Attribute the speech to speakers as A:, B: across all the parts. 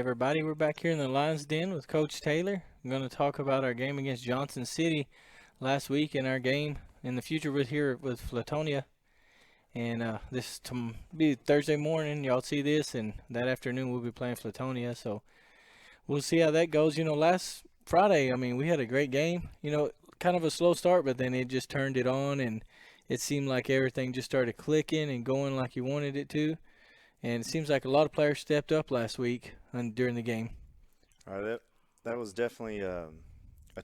A: everybody. We're back here in the Lions Den with Coach Taylor. I'm going to talk about our game against Johnson City last week and our game in the future with here with Flatonia. And this to be Thursday morning. Y'all see this, and that afternoon we'll be playing Flatonia. So we'll see how that goes. Last Friday, we had a great game. Kind of a slow start, but then it just turned it on, and it seemed like everything just started clicking and going like you wanted it to. And it seems like a lot of players stepped up last week during the game.
B: That was definitely a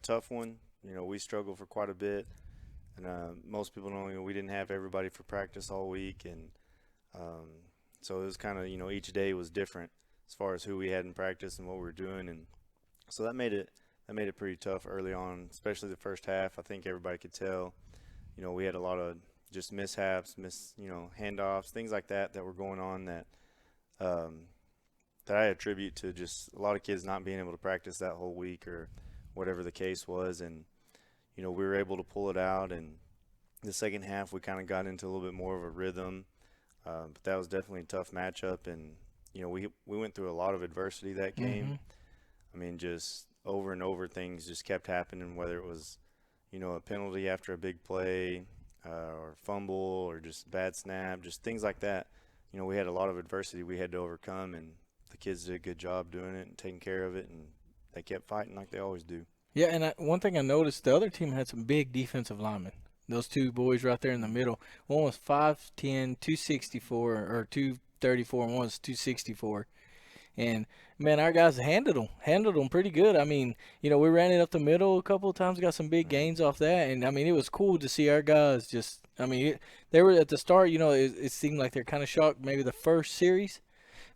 B: tough one. We struggled for quite a bit, and most people know we didn't have everybody for practice all week, and so it was kind of each day was different as far as who we had in practice and what we were doing, and so that made it pretty tough early on, especially the first half. I think everybody could tell. We had a lot of just mishaps, handoffs, things like that were going on that I attribute to just a lot of kids not being able to practice that whole week or whatever the case was. And, we were able to pull it out. And the second half, we kind of got into a little bit more of a rhythm. But that was definitely a tough matchup. And, we went through a lot of adversity that game. Just over and over things just kept happening, whether it was, a penalty after a big play, or fumble, or just bad snap, just things like that. We had a lot of adversity we had to overcome, and the kids did a good job doing it and taking care of it, and they kept fighting like they always do.
A: Yeah, and one thing I noticed, the other team had some big defensive linemen. Those two boys right there in the middle. One was 5'10", 264, or 234, and one was 264. And, man, our guys handled them pretty good. We ran it up the middle a couple of times, got some big gains off that. And, it was cool to see our guys they were at the start, it seemed like they're kind of shocked maybe the first series.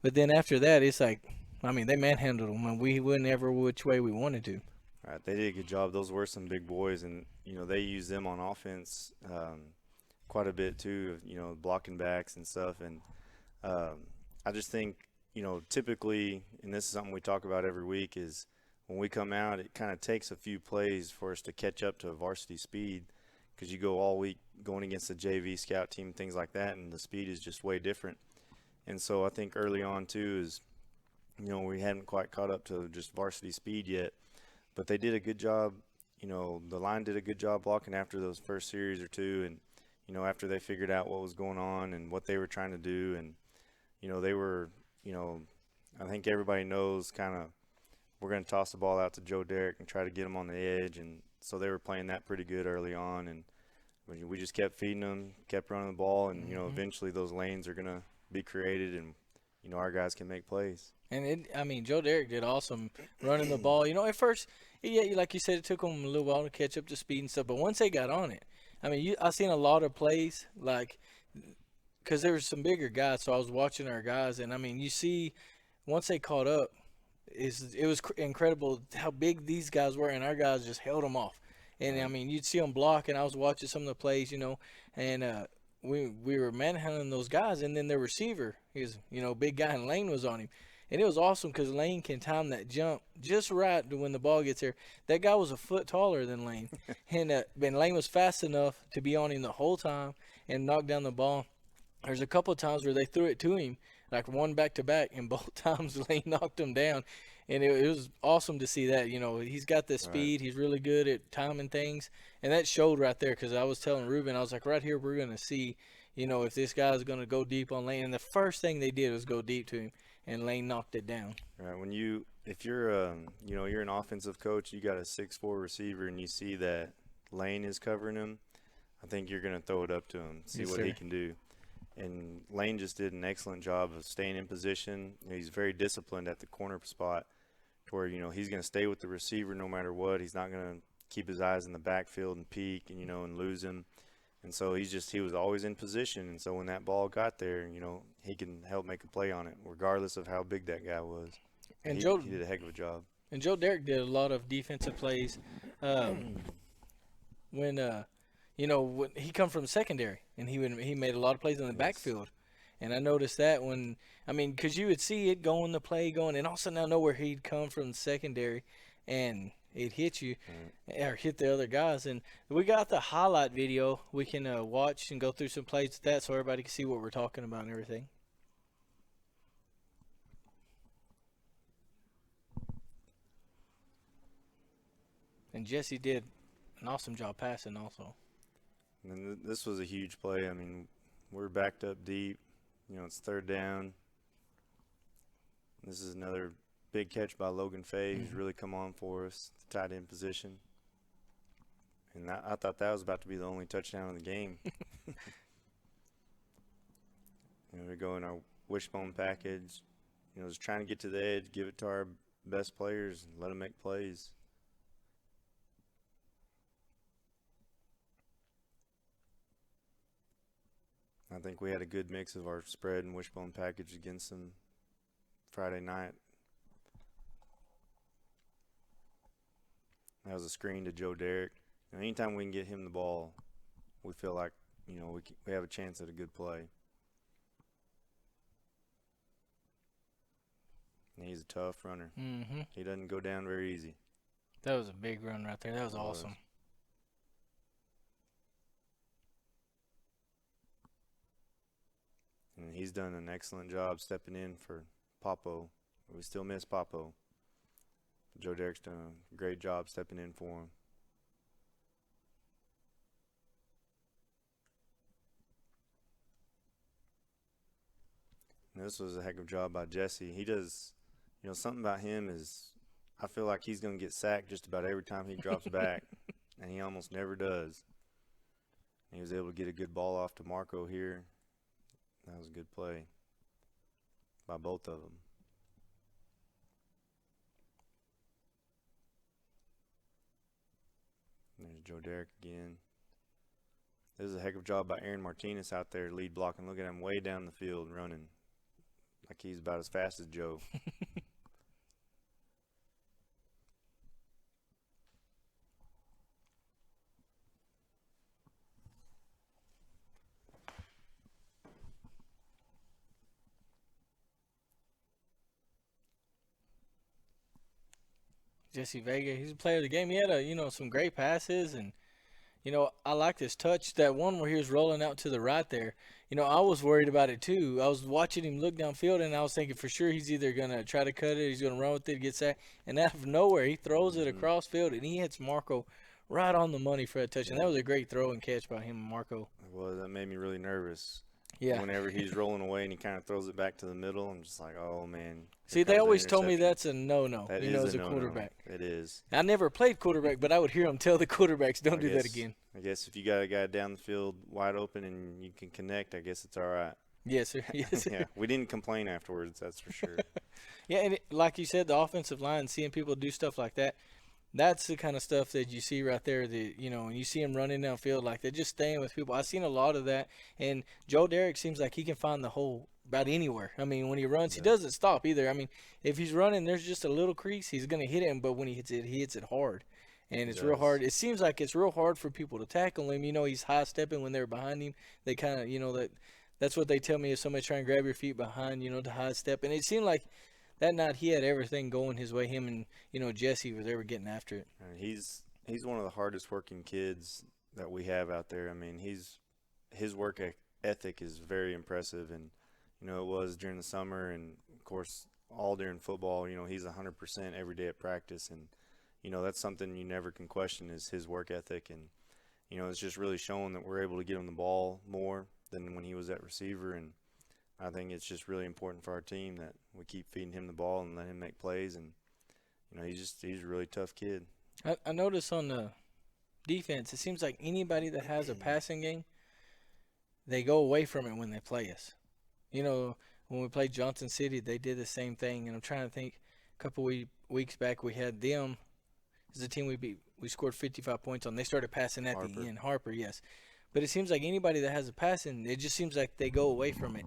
A: But then after that, it's like, they manhandled them, and we went every which way we wanted to.
B: Right, they did a good job. Those were some big boys, and, they used them on offense quite a bit too, blocking backs and stuff. And I just think, typically, and this is something we talk about every week, is when we come out, it kind of takes a few plays for us to catch up to varsity speed, because you go all week going against the JV scout team, things like that, and the speed is just way different. And so I think early on, too, is, we hadn't quite caught up to just varsity speed yet, but they did a good job. The line did a good job blocking after those first series or two, and, after they figured out what was going on and what they were trying to do, and, they were – I think everybody knows kind of we're going to toss the ball out to Joe Derrick and try to get him on the edge. And so they were playing that pretty good early on. And we just kept feeding them, kept running the ball. And, eventually those lanes are going to be created and, our guys can make plays.
A: And, Joe Derrick did awesome running the ball. At first, yeah, like you said, it took them a little while to catch up to speed and stuff. But once they got on it, I seen a lot of plays like – because there were some bigger guys, so I was watching our guys, and you see, once they caught up, it was incredible how big these guys were, and our guys just held them off. And you'd see them block, and I was watching some of the plays, and we were manhandling those guys, and then their receiver, he's big guy, and Lane was on him, and it was awesome because Lane can time that jump just right to when the ball gets there. That guy was a foot taller than Lane, and Lane was fast enough to be on him the whole time and knock down the ball. There's a couple of times where they threw it to him, like one back-to-back, and both times Lane knocked him down. And it was awesome to see that. He's got the speed. Right. He's really good at timing things. And that showed right there because I was telling Ruben, I was like, right here we're going to see, if this guy's going to go deep on Lane. And the first thing they did was go deep to him, and Lane knocked it down.
B: Right. If you're, you're an offensive coach, you got a 6'4" receiver, and you see that Lane is covering him, I think you're going to throw it up to him, see what he can do. And Lane just did an excellent job of staying in position. He's very disciplined at the corner spot to where, he's going to stay with the receiver no matter what. He's not going to keep his eyes in the backfield and peek and, and lose him. And so he was always in position. And so when that ball got there, he can help make a play on it regardless of how big that guy was. And he did a heck of a job.
A: And Joe Derrick did a lot of defensive plays when he come from secondary, and he made a lot of plays in the backfield. And I noticed that because you would see it going, the play going, and all of a sudden out of nowhere he'd come from secondary, and it hit you or hit the other guys. And we got the highlight video. We can watch and go through some plays with that so everybody can see what we're talking about and everything. And Jesse did an awesome job passing also.
B: And this was a huge play. I mean, we're backed up deep. You know, it's third down. This is another big catch by Logan Fay, who's really come on for us, the tight end position. And I thought that was about to be the only touchdown of the game. We go in our wishbone package, just trying to get to the edge, give it to our best players, and let them make plays. I think we had a good mix of our spread and wishbone package against them Friday night. That was a screen to Joe Derrick. Anytime we can get him the ball, we feel like, we have a chance at a good play. And he's a tough runner.
A: Mm-hmm.
B: He doesn't go down very easy.
A: That was a big run right there. That was awesome.
B: And he's done an excellent job stepping in for Popo. We still miss Popo. Joe Derrick's done a great job stepping in for him. And this was a heck of a job by Jesse. He does, something about him is I feel like he's going to get sacked just about every time he drops back, and he almost never does. He was able to get a good ball off to Marco here. That was a good play by both of them. There's Joe Derrick again. This is a heck of a job by Aaron Martinez out there lead blocking. Look at him way down the field running like he's about as fast as Joe.
A: Jesse Vega, he's a player of the game. He had some great passes, and I liked his touch. That one where he was rolling out to the right there. I was worried about it too. I was watching him look downfield, and I was thinking for sure he's either gonna try to cut it, he's gonna run with it, get sacked, and out of nowhere he throws it across field, and he hits Marco right on the money for a touch. And that was a great throw and catch by him and Marco.
B: Well, that made me really nervous.
A: Yeah.
B: Whenever he's rolling away and he kind of throws it back to the middle, I'm just like, oh man.
A: See, they always told me that's a no-no.
B: That
A: as a
B: no-no.
A: quarterback.
B: It is.
A: I never played quarterback, but I would hear them tell the quarterbacks, don't do that again.
B: I guess if you got a guy down the field wide open and you can connect, I guess it's all right.
A: Yes, sir. Yes.
B: Yeah, we didn't complain afterwards, that's for sure.
A: Yeah, and like you said, the offensive line, seeing people do stuff like that, that's the kind of stuff that you see right there that, when you see him running downfield like that, just staying with people. I've seen a lot of that, and Joe Derrick seems like he can find the hole about anywhere. I mean, when he runs, he doesn't stop either. I mean, if he's running, there's just a little crease, he's going to hit him, but when he hits it hard. And it's real hard. It seems like it's real hard for people to tackle him. He's high-stepping when they're behind him. They kind of, that's what they tell me if somebody trying to grab your feet behind, to high-step. And it seemed like that night he had everything going his way. Him and Jesse they were getting after it.
B: He's one of the hardest working kids that we have out there. I mean, his work ethic is very impressive, and it was during the summer, and of course all during football. He's 100% every day at practice, and that's something you never can question is his work ethic, and it's just really showing that we're able to get him the ball more than when he was at receiver, and I think it's just really important for our team that we keep feeding him the ball and let him make plays. And, he's a really tough kid.
A: I noticed on the defense, it seems like anybody that has a passing game, they go away from it when they play us. When we played Johnson City, they did the same thing. And I'm trying to think, a couple weeks back we had them as a team we beat. We scored 55 points on. They started passing at the end. Harper, yes. But it seems like anybody that has a passing, it just seems like they go away from it.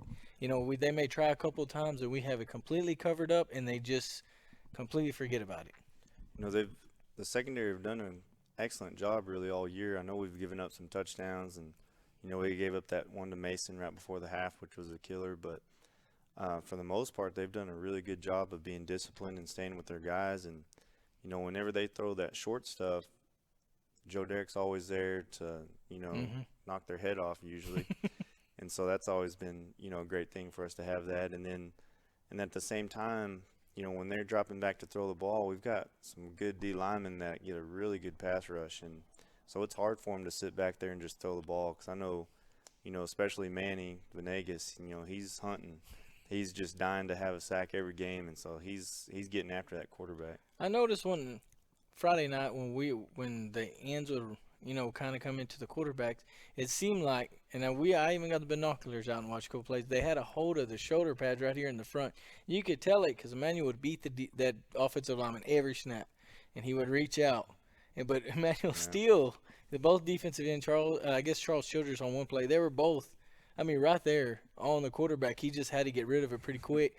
A: They may try a couple of times and we have it completely covered up, and they just completely forget about it.
B: The secondary have done an excellent job really all year. I know we've given up some touchdowns, and we gave up that one to Mason right before the half, which was a killer. But for the most part, they've done a really good job of being disciplined and staying with their guys. And whenever they throw that short stuff, Joe Derrick's always there to knock their head off usually. And so that's always been, a great thing for us to have that. And at the same time, you know, when they're dropping back to throw the ball, we've got some good D linemen that get a really good pass rush, and so it's hard for them to sit back there and just throw the ball. Because I know, you know, especially Manny Venegas, you know, he's hunting. He's just dying to have a sack every game, and so he's getting after that quarterback.
A: I noticed one Friday night when the ends would kind of come into the quarterbacks, it seemed like, and I even got the binoculars out and watched a couple plays. They had a hold of the shoulder pads right here in the front. You could tell it because Emmanuel would beat that offensive lineman every snap, and he would reach out. But Emmanuel still, both defensive end I guess Charles Childress on one play, they were both, I mean, right there on the quarterback. He just had to get rid of it pretty quick.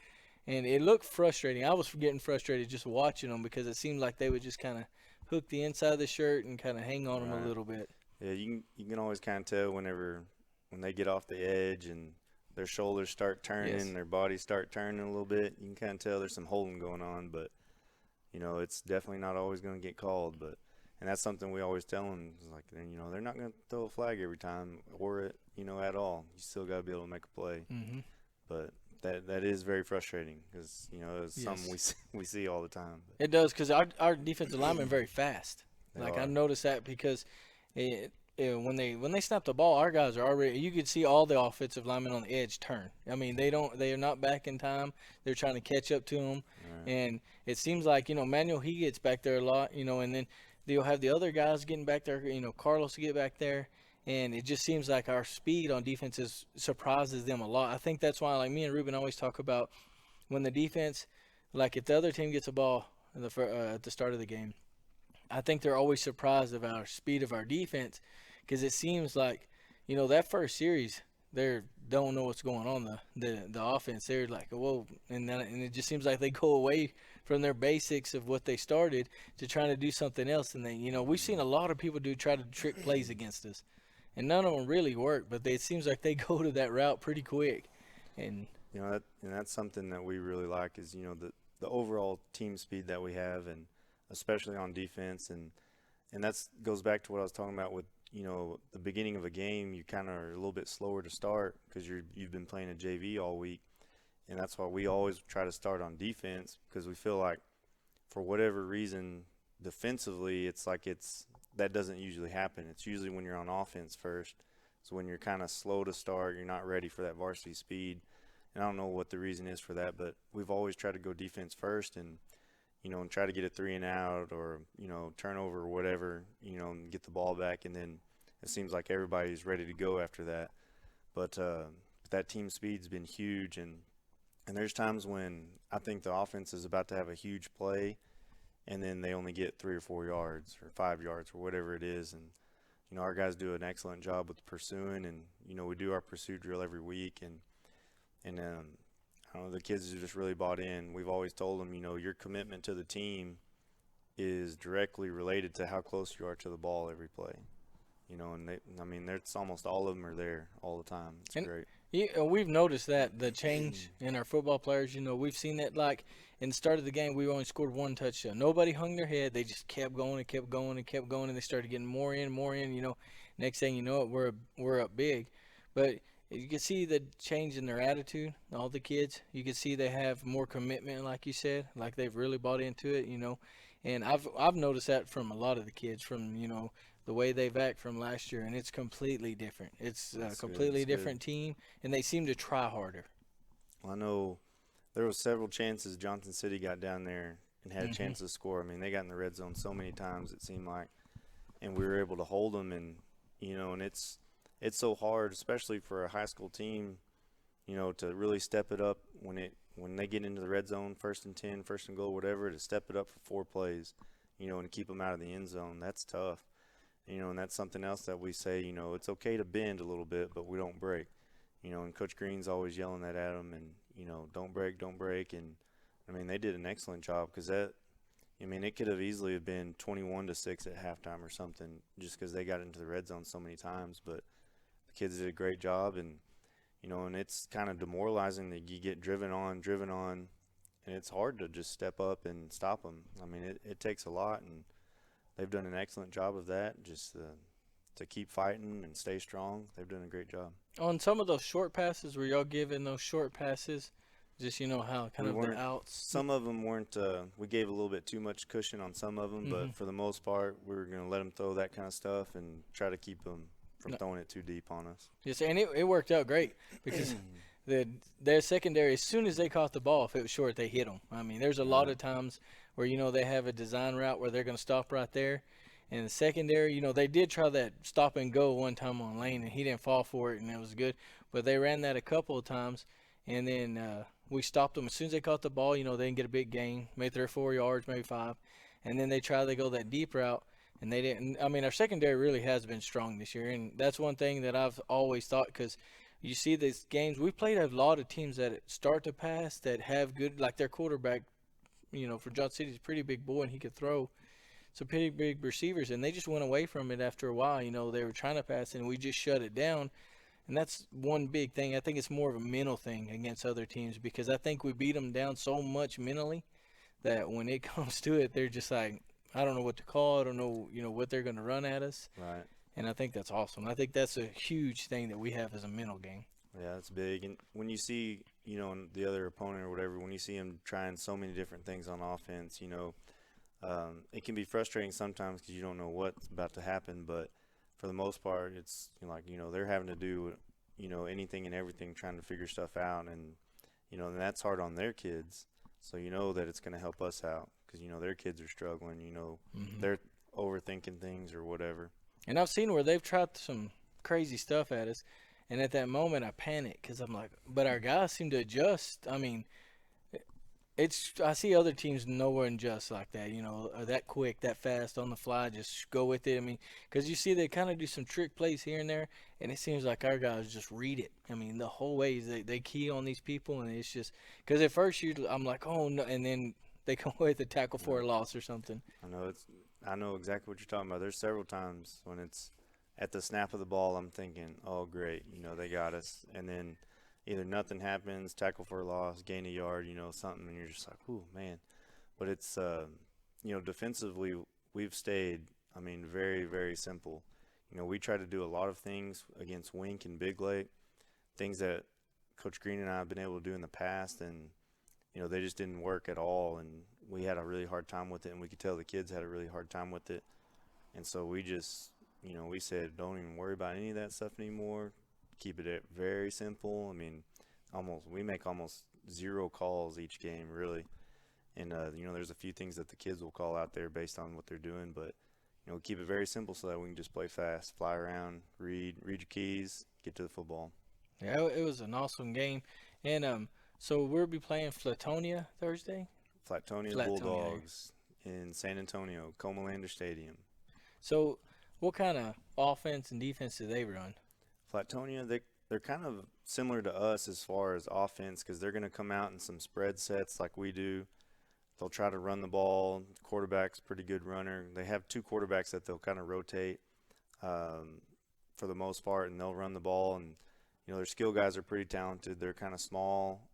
A: And it looked frustrating. I was getting frustrated just watching them because it seemed like they would just kind of hook the inside of the shirt and kind of hang on them a little bit.
B: Yeah, you can always kind of tell when they get off the edge and their shoulders start turning, their bodies start turning a little bit. You can kind of tell there's some holding going on, but you know it's definitely not always going to get called. And that's something we always tell them. Is like, you know, they're not going to throw a flag every time or at all. You still got to be able to make a play.
A: Mm-hmm.
B: But that is very frustrating because, you know, it's something we see all the time.
A: It does because our defensive linemen are very fast.
B: They
A: I
B: are.
A: noticed that because when they snap the ball, our guys are already. You could see all the offensive linemen on the edge turn. I mean, they are not back in time. They're trying to catch up to them, and it seems like Manuel he gets back there a lot. And then they'll have the other guys getting back there. Carlos to get back there. And it just seems like our speed on defense surprises them a lot. I think that's why, like me and Ruben always talk about when the defense, like if the other team gets a ball at the start of the game, I think they're always surprised of our speed of our defense because it seems like, that first series, they don't know what's going on, the offense. They're like, whoa, and it just seems like they go away from their basics of what they started to trying to do something else. And then, we've seen a lot of people try to trick plays against us. And none of them really work, but it seems like they go to that route pretty quick. And
B: that's something that we really like is the overall team speed that we have, and especially on defense, and that goes back to what I was talking about with the beginning of a game. You kind of are a little bit slower to start because you've been playing a JV all week, and that's why we always try to start on defense because we feel like for whatever reason defensively that doesn't usually happen. It's usually when you're on offense first. So when you're kind of slow to start, you're not ready for that varsity speed. And I don't know what the reason is for that, but we've always tried to go defense first and try to get a 3 and out or, turnover or whatever, and get the ball back. And then it seems like everybody's ready to go after that. But that team speed's been huge. And there's times when I think the offense is about to have a huge play, and then they only get 3 or 4 yards or 5 yards or whatever it is. And, our guys do an excellent job with pursuing, and, we do our pursuit drill every week. And I don't know, the kids are just really bought in. We've always told them, your commitment to the team is directly related to how close you are to the ball every play. And it's almost all of them are there all the time. It's great.
A: Yeah, we've noticed that the change in our football players. We've seen that like in the start of the game, we only scored 1 touchdown. Nobody hung their head. They just kept going and kept going and kept going, and they started getting more in. Next thing you know, we're up big. But you can see the change in their attitude. All the kids, you can see they have more commitment, like you said, like they've really bought into it. And I've noticed that from a lot of the kids, from the way they've acted from last year, and it's completely different. It's a completely different team, and they seem to try harder.
B: Well, I know there was several chances Johnson City got down there and had a chance to score. I mean, they got in the red zone so many times it seemed like, and we were able to hold them. And and it's so hard, especially for a high school team, to really step it up when they get into the red zone, 1st and 10, 1st and goal, whatever, to step it up for 4 plays, and keep them out of the end zone. That's tough. And that's something else that we say, it's okay to bend a little bit, but we don't break. And Coach Green's always yelling that at them, and, don't break, don't break. And, I mean, they did an excellent job because it could have easily have been 21-6 at halftime or something just because they got into the red zone so many times. But the kids did a great job, and, and it's kind of demoralizing that you get driven on, and it's hard to just step up and stop them. I mean, it takes a lot, and they've done an excellent job of that, just to keep fighting and stay strong. They've done a great job.
A: On some of those short passes, were y'all giving those short passes Just how kind
B: We
A: of the
B: weren't.
A: outs.
B: Some of them weren't. We gave a little bit too much cushion on some of them,
A: Hmm.
B: but for the most part, we were going to let them throw that kind of stuff and try to keep them from
A: No,
B: throwing it too deep on us.
A: yes, and it worked out great because their secondary, as soon as they caught the ball, if it was short, they hit them. I mean, there's a lot
B: Right.
A: of times where they have a design route where they're going to stop right there. And the secondary, they did try that stop and go one time on Lane, and he didn't fall for it, and it was good. But they ran that a couple of times, and then we stopped them as soon as they caught the ball. They didn't get a big gain, maybe 3 or 4 yards, maybe 5, and then they go that deep route, and they didn't. I mean, our secondary really has been strong this year, and that's one thing that I've always thought because you see these games. We played a lot of teams that start to pass that have good, like their quarterback. For John City's a pretty big boy and he could throw some pretty big receivers, and they just went away from it after a while. They were trying to pass and we just shut it down. And that's one big thing. I think it's more of a mental thing against other teams because I think we beat them down so much mentally that when it comes to it, they're just like, I don't know what to call. I don't know, what they're going to run at us.
B: Right.
A: And I think that's awesome. I think that's a huge thing that we have as a mental game.
B: Yeah, that's big. And when you see, the other opponent or whatever, when you see him trying so many different things on offense, it can be frustrating sometimes because you don't know what's about to happen. But for the most part, it's they're having to do, anything and everything, trying to figure stuff out, and that's hard on their kids. So that it's going to help us out because their kids are struggling.
A: Hmm.
B: They're overthinking things or whatever.
A: And I've seen where they've tried some crazy stuff at us, and at that moment I panic because I'm like, but our guys seem to adjust. I mean, I see other teams nowhere adjust like that, that quick, that fast on the fly, just go with it. I mean, because you see they kind of do some trick plays here and there, and it seems like our guys just read it. I mean, the whole way they key on these people, and it's just because at first I'm like, oh no, and then they come away with a tackle for a loss or something.
B: I know exactly what you're talking about. There's several times when it's at the snap of the ball, I'm thinking, oh great, they got us, and then either nothing happens, tackle for a loss, gain a yard, something, and you're just like, ooh, man. But it's, defensively, we've stayed, I mean, very, very simple. We try to do a lot of things against Wink and Big Lake, things that Coach Green and I have been able to do in the past, and, they just didn't work at all, and we had a really hard time with it, and we could tell the kids had a really hard time with it. And so we just, we said, don't even worry about any of that stuff anymore. Keep it very simple. I mean, we make almost zero calls each game, really. And there's a few things that the kids will call out there based on what they're doing, but keep it very simple so that we can just play fast, fly around, read your keys, get to the football.
A: Yeah, it was an awesome game, and so we'll be playing Flatonia Thursday.
B: Flatonia
A: Flatonia.
B: Bulldogs in San Antonio, Comalander Stadium.
A: So, what kind of offense and defense do they run?
B: Flatonia, they're kind of similar to us as far as offense because they're going to come out in some spread sets like we do. They'll try to run the ball. The quarterback's a pretty good runner. They have two quarterbacks that they'll kind of rotate for the most part, and they'll run the ball. And their skill guys are pretty talented. They're kind of small,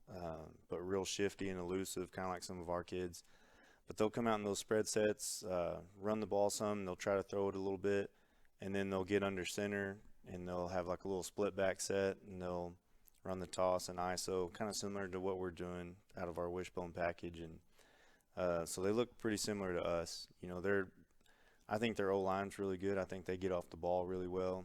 B: but real shifty and elusive, kind of like some of our kids. But they'll come out in those spread sets, run the ball some. They'll try to throw it a little bit, and then they'll get under center, and they'll have like a little split back set, and they'll run the toss and ISO, kind of similar to what we're doing out of our wishbone package. And so they look pretty similar to us. I think their O-line's really good. I think they get off the ball really well.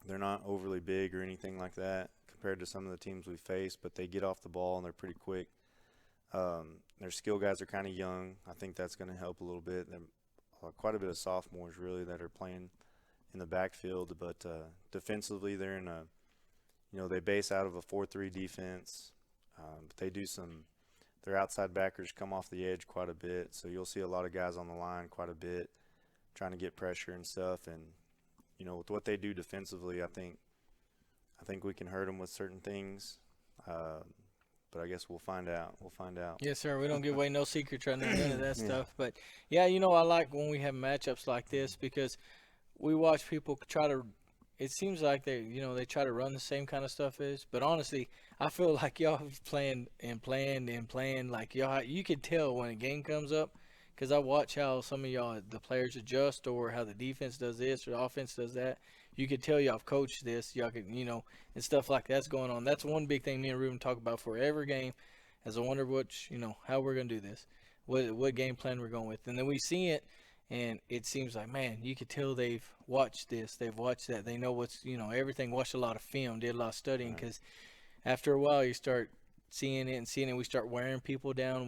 B: They're not overly big or anything like that compared to some of the teams we face, but they get off the ball and they're pretty quick. Their skill guys are kind of young. I think that's going to help a little bit. Quite a bit of sophomores really that are playing in the backfield, but defensively they're in they base out of a 4-3 defense. But they do their outside backers come off the edge quite a bit, so you'll see a lot of guys on the line quite a bit trying to get pressure and stuff. And with what they do defensively, I think we can hurt them with certain things. But I guess we'll find out. We'll find out.
A: Yes, sir. We don't give away no secrets right now, none of that stuff. But yeah, I like when we have matchups like this because we watch people try to. It seems like they try to run the same kind of stuff as. But honestly, I feel like y'all have planned and planned and planned. Like y'all, you can tell when a game comes up because I watch how some of y'all, the players adjust or how the defense does this or the offense does that. You could tell y'all have coached this. Y'all could, and stuff like that's going on. That's one big thing me and Ruben talk about for every game. as I wonder how we're gonna do this, what game plan we're going with, and then we see it, and it seems like, man, you could tell they've watched this, they've watched that, they know everything, watched a lot of film, did a lot of studying,
B: Right.
A: because after a while you start seeing it and seeing it, we start wearing people down,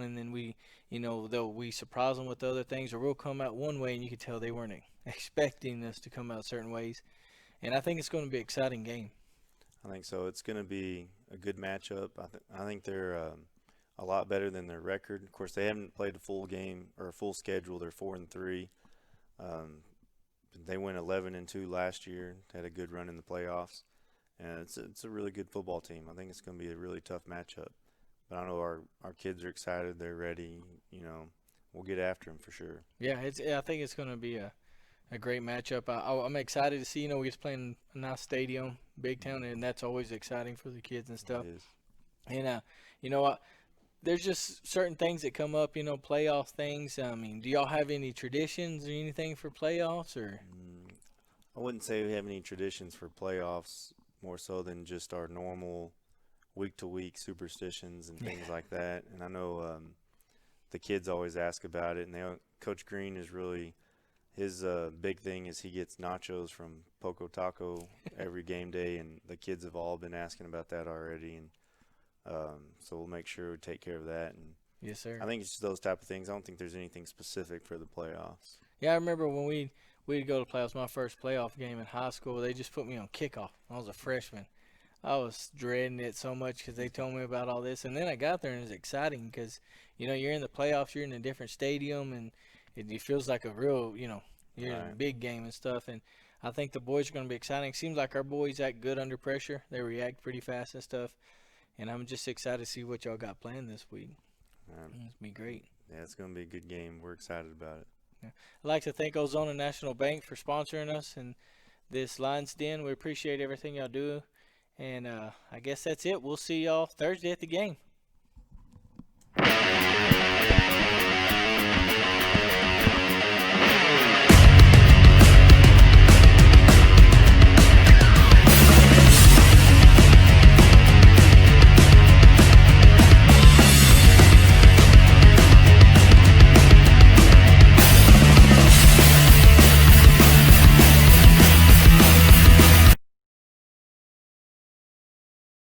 A: and then we surprise them with other things, or we'll come out one way, and you can tell they weren't expecting us to come out certain ways, and I think it's going to be an exciting game.
B: I think so. It's going to be a good matchup. I think they're a lot better than their record. Of course, they haven't played a full game or a full schedule. They're 4-3. Um, they went 11-2 last year. Had a good run in the playoffs, and it's a really good football team. I think it's going to be a really tough matchup. But I know our kids are excited. They're ready. We'll get after them for sure.
A: Yeah, I think it's going to be a great matchup. I'm excited to see. We just playing a nice stadium, big town, and that's always exciting for the kids and stuff.
B: It is.
A: And there's just certain things that come up, playoff things. I mean, do y'all have any traditions or anything for playoffs, or?
B: I wouldn't say we have any traditions for playoffs more so than just our normal week-to-week superstitions and things like that. And I know the kids always ask about it, and Coach Green is really his big thing is he gets nachos from Poco Taco every game day, and the kids have all been asking about that already, and so we'll make sure we take care of that. And
A: Yes, sir.
B: I think it's just those type of things. I don't think there's anything specific for the playoffs.
A: Yeah, I remember when we'd go to playoffs. My first playoff game in high school, they just put me on kickoff. I was a freshman. I was dreading it so much because they told me about all this, and then I got there and it was exciting because you're in the playoffs, you're in a different stadium, and it feels like a real you're in a
B: Right.
A: big game and stuff. And I think the boys are going to be exciting. Seems like our boys act good under pressure. They react pretty fast and stuff. And I'm just excited to see what y'all got planned this week. It's going to be great.
B: Yeah, it's going to be a good game. We're excited about it.
A: I'd like to thank Ozona National Bank for sponsoring us and this Lions Den. We appreciate everything y'all do. And I guess that's it. We'll see y'all Thursday at the game.